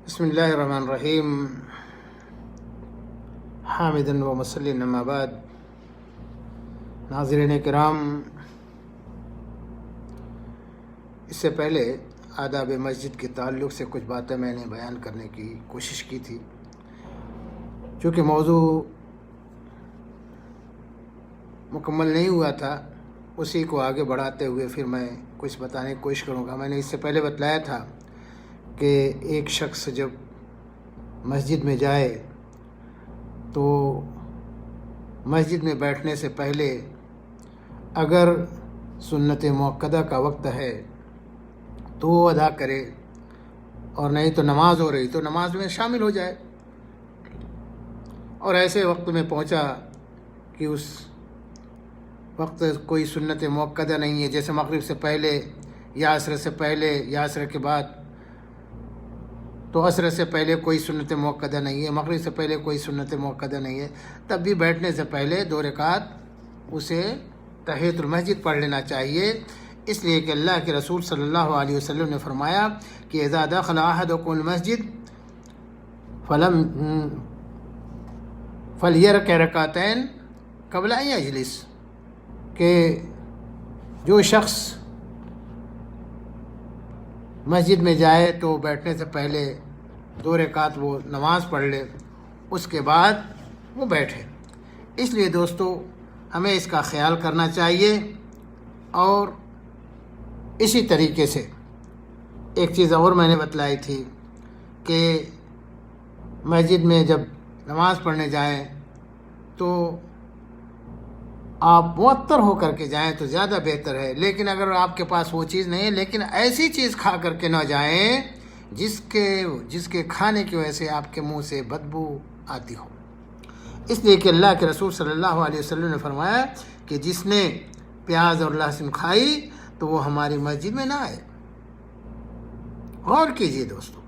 بسم اللہ الرحمن الرحیم حامدن و مسلم اما بعد. ناظرین کرام، اس سے پہلے آداب مسجد کے تعلق سے کچھ باتیں میں نے بیان کرنے کی کوشش کی تھی. چونکہ موضوع مکمل نہیں ہوا تھا، اسی کو آگے بڑھاتے ہوئے پھر میں کچھ بتانے کی کوشش کروں گا. میں نے اس سے پہلے بتلایا تھا کہ ایک شخص جب مسجد میں جائے تو مسجد میں بیٹھنے سے پہلے اگر سنت مؤکدہ کا وقت ہے تو وہ ادا کرے، اور نہیں تو نماز ہو رہی تو نماز میں شامل ہو جائے. اور ایسے وقت میں پہنچا کہ اس وقت کوئی سنت مؤکدہ نہیں ہے، جیسے مغرب سے پہلے یا عصر سے پہلے یا عصر کے بعد، تو عصر سے پہلے کوئی سنت مؤکدہ نہیں ہے، مغرب سے پہلے کوئی سنت مؤکدہ نہیں ہے، تب بھی بیٹھنے سے پہلے 2 رکعت اسے تحیۃ المسجد پڑھ لینا چاہیے. اس لیے کہ اللہ کے رسول صلی اللہ علیہ وسلم نے فرمایا کہ اذا دخل احدکم المسجد فلیرکع رکعتین قبل ان یجلس، کہ جو شخص مسجد میں جائے تو بیٹھنے سے پہلے 2 رکعت وہ نماز پڑھ لے، اس کے بعد وہ بیٹھے. اس لیے دوستو ہمیں اس کا خیال کرنا چاہیے. اور اسی طریقے سے ایک چیز اور میں نے بتلائی تھی کہ مسجد میں جب نماز پڑھنے جائیں تو آپ معطر ہو کر کے جائیں تو زیادہ بہتر ہے. لیکن اگر آپ کے پاس وہ چیز نہیں ہے، لیکن ایسی چیز کھا کر کے نہ جائیں جس کے کھانے کی وجہ سے آپ کے منہ سے بدبو آتی ہو. اس لیے کہ اللہ کے رسول صلی اللہ علیہ وسلم نے فرمایا کہ جس نے پیاز اور لہسن کھائی تو وہ ہماری مسجد میں نہ آئے. غور کیجئے دوستو،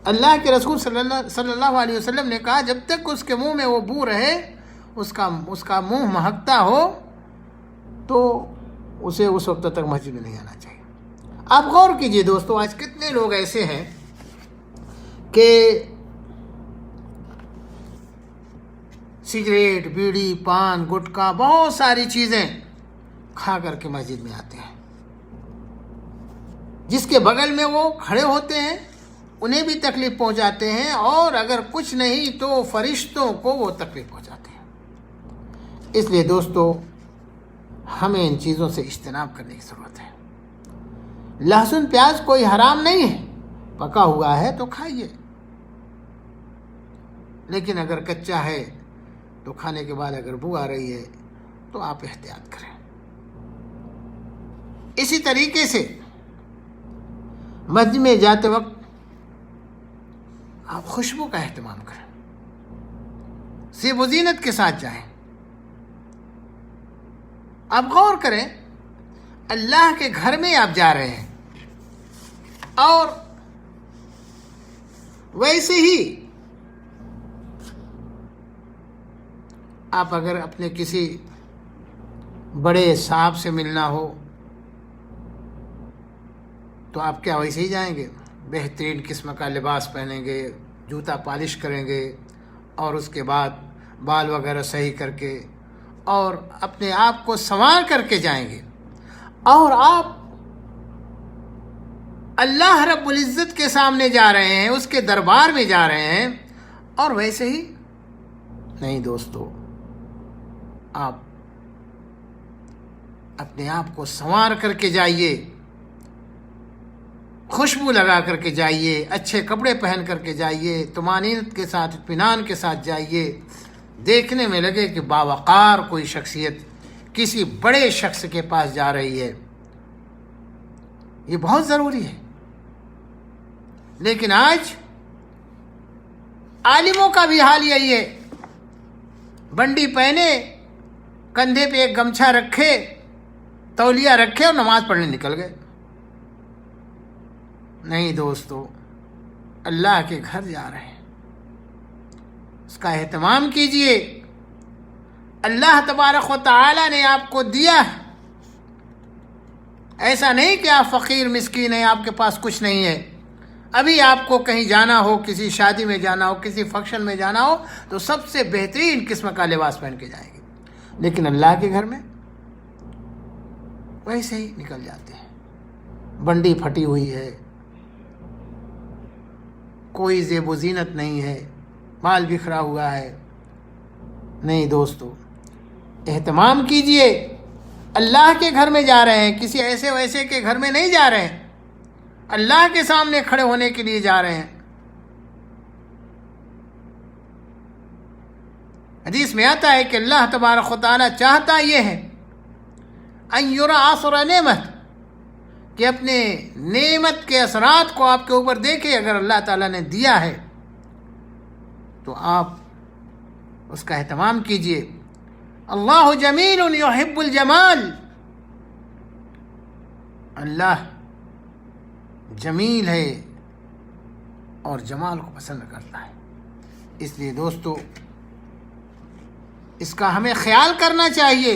اللہ کے رسول صلی اللہ علیہ وسلم نے کہا جب تک اس کے منہ میں وہ بو رہے، اس کا منہ مہکتا ہو، تو اسے اس وقت تک مسجد میں نہیں آنا چاہیے. آپ غور کیجئے دوستو، آج کتنے لوگ ایسے ہیں کہ سگریٹ، بیڑی، پان، گٹکا، بہت ساری چیزیں کھا کر کے مسجد میں آتے ہیں. جس کے بغل میں وہ کھڑے ہوتے ہیں انہیں بھی تکلیف پہنچاتے ہیں، اور اگر کچھ نہیں تو فرشتوں کو وہ تکلیف پہنچاتے ہیں. اس لیے دوستو ہمیں ان چیزوں سے اجتناب کرنے کی ضرورت ہے. لہسن پیاز کوئی حرام نہیں ہے، پکا ہوا ہے تو کھائیے، لیکن اگر کچا ہے تو کھانے کے بعد اگر بو آ رہی ہے تو آپ احتیاط کریں. اسی طریقے سے مسجد میں جاتے وقت آپ خوشبو کا اہتمام کریں، زیب و زینت کے ساتھ جائیں. آپ غور کریں، اللہ کے گھر میں آپ جا رہے ہیں، اور ویسے ہی آپ اگر اپنے کسی بڑے صاحب سے ملنا ہو تو آپ کیا ویسے ہی جائیں گے؟ بہترین قسم کا لباس پہنیں گے، جوتا پالش کریں گے، اور اس کے بعد بال وغیرہ صحیح کر کے اور اپنے آپ کو سنوار کر کے جائیں گے. اور آپ اللہ رب العزت کے سامنے جا رہے ہیں، اس کے دربار میں جا رہے ہیں، اور ویسے ہی نہیں دوستو، آپ اپنے آپ کو سنوار کر کے جائیے، خوشبو لگا کر کے جائیے، اچھے کپڑے پہن کر کے جائیے، طمانینت کے ساتھ، اطمینان کے ساتھ جائیے. دیکھنے میں لگے کہ باوقار کوئی شخصیت کسی بڑے شخص کے پاس جا رہی ہے. یہ بہت ضروری ہے. لیکن آج عالموں کا بھی حال یہی ہے، بنڈی پہنے، کندھے پہ ایک گمچھا رکھے، تولیہ رکھے اور نماز پڑھنے نکل گئے. نہیں دوستو، اللہ کے گھر جا رہے ہیں، اس کا اہتمام کیجئے. اللہ تبارک و تعالی نے آپ کو دیا ہے، ایسا نہیں کہ آپ فقیر مسکین ہیں، آپ کے پاس کچھ نہیں ہے. ابھی آپ کو کہیں جانا ہو، کسی شادی میں جانا ہو، کسی فنکشن میں جانا ہو تو سب سے بہترین قسم کا لباس پہن کے جائیں گے، لیکن اللہ کے گھر میں ویسے ہی نکل جاتے ہیں، بنڈی پھٹی ہوئی ہے، کوئی زیب و زینت نہیں ہے، مال بکھرا ہوا ہے۔ نہیں دوستو، اہتمام کیجئے، اللہ کے گھر میں جا رہے ہیں، کسی ایسے ویسے کے گھر میں نہیں جا رہے ہیں، اللہ کے سامنے کھڑے ہونے کے لیے جا رہے ہیں۔ حدیث میں آتا ہے کہ اللہ تبارک و تعالیٰ چاہتا یہ ہے ان یرا آثر نعمت، کہ اپنے نعمت کے اثرات کو آپ کے اوپر دیکھے۔ اگر اللہ تعالیٰ نے دیا ہے تو آپ اس کا اہتمام کیجئے۔ اللہ جمیل یحب الجمال، اللہ جمیل ہے اور جمال کو پسند کرتا ہے۔ اس لیے دوستو اس کا ہمیں خیال کرنا چاہیے۔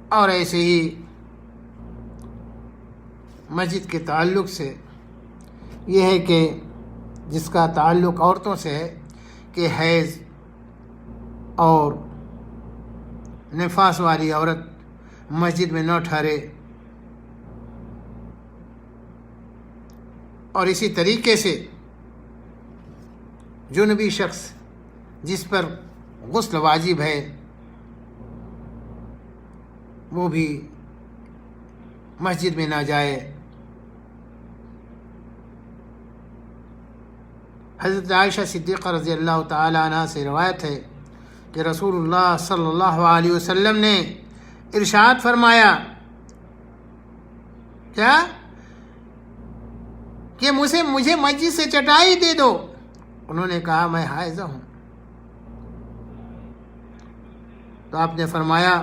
اور ایسے ہی مسجد کے تعلق سے یہ ہے کہ جس کا تعلق عورتوں سے ہے کہ حیض اور نفاس والی عورت مسجد میں نہ ٹھہرے، اور اسی طریقے سے جنبی شخص جس پر غسل واجب ہے وہ بھی مسجد میں نہ جائے۔ حضرت عائشہ صدیقہ رضی اللہ تعالی عنہ سے روایت ہے کہ رسول اللہ صلی اللہ علیہ وسلم نے ارشاد فرمایا کیا کہ مجھے مسجد سے چٹائی دے دو۔ انہوں نے کہا میں حائضہ ہوں، تو آپ نے فرمایا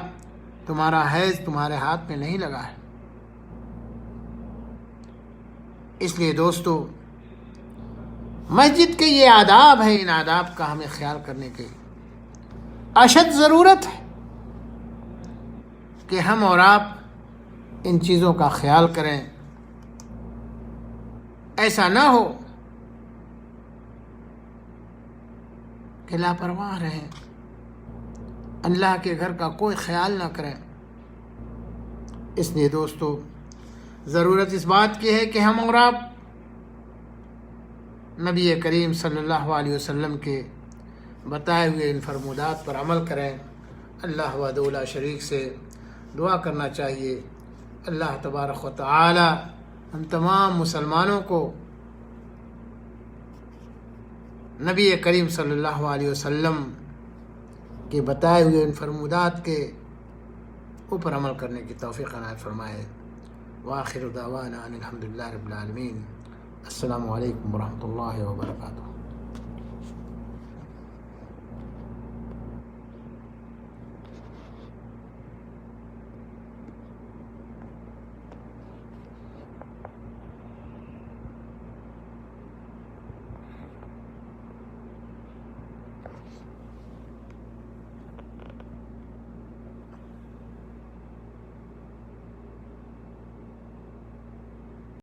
تمہارا حیض تمہارے ہاتھ میں نہیں لگا ہے۔ اس لیے دوستو مسجد کے یہ آداب ہیں، ان آداب کا ہمیں خیال کرنے کی اشد ضرورت ہے کہ ہم اور آپ ان چیزوں کا خیال کریں۔ ایسا نہ ہو کہ لاپرواہ رہیں، اللہ کے گھر کا کوئی خیال نہ کریں۔ اس لیے دوستو ضرورت اس بات کی ہے کہ ہم اور آپ نبی کریم صلی اللہ علیہ وسلم کے بتائے ہوئے ان فرمودات پر عمل کریں۔ اللہ وحدہ لا شریک سے دعا کرنا چاہیے، اللہ تبارک و تعالی ہم تمام مسلمانوں کو نبی کریم صلی اللہ علیہ وسلم کے بتائے ہوئے ان فرمودات کے اوپر عمل کرنے کی توفیق عنایت فرمائے۔ وآخر دعوانا ان الحمد للہ رب العالمین۔ السلام علیکم ورحمۃ اللہ وبرکاتہ۔